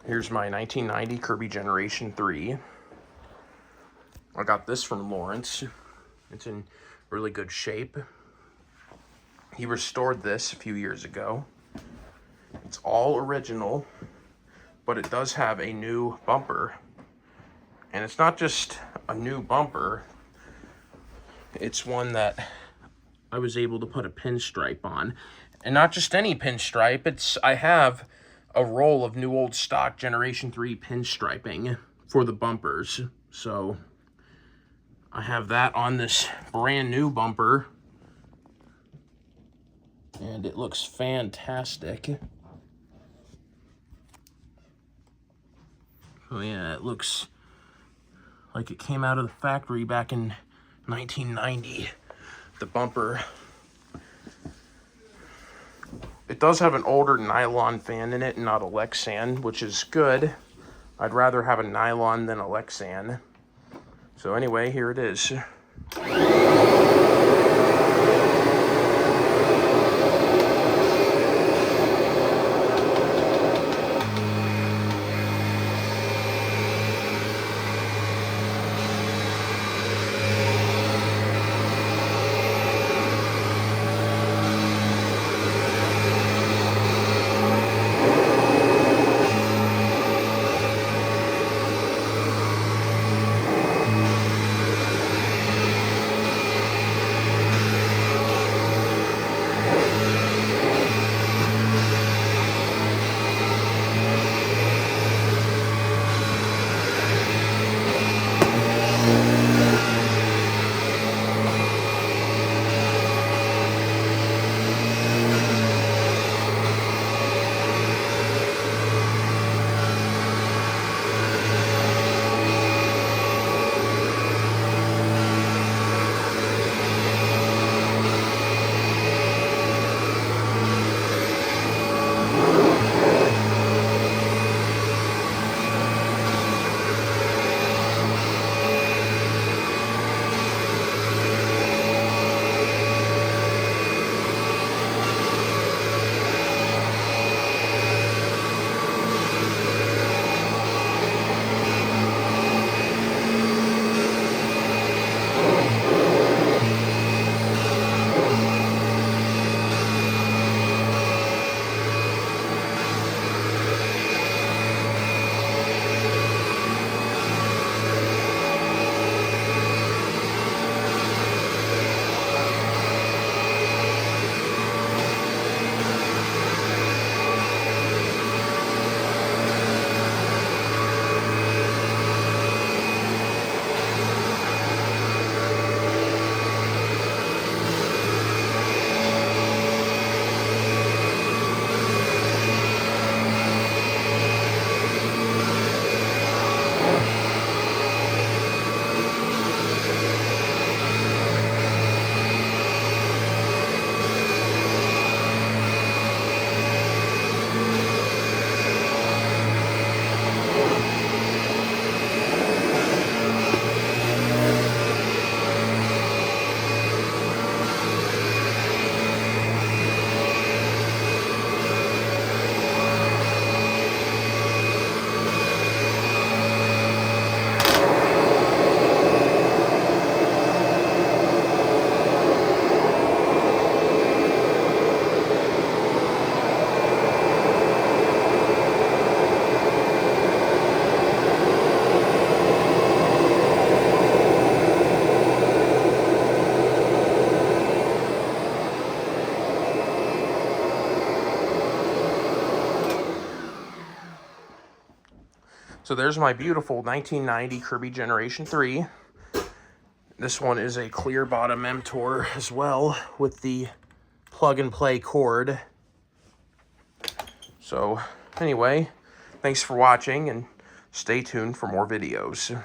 Here's my 1990 Kirby Generation 3. I got this from Lawrence. It's in really good shape. He restored this a few years ago. It's all original, but it does have a new bumper. And it's not just a new bumper. It's one that I was able to put a pinstripe on. And not just any pinstripe. I have a roll of new old stock Generation 3 pinstriping for the bumpers. So I have that on this brand new bumper. And it looks fantastic. Oh yeah, it looks like it came out of the factory back in 1990. The bumper. It does have an older nylon fan in it and not a Lexan, which is good. I'd rather have a nylon than a Lexan. So anyway, here it is. So there's my beautiful 1990 Kirby Generation 3. This one is a clear bottom M-Tor as well with the plug and play cord. So anyway, thanks for watching and stay tuned for more videos.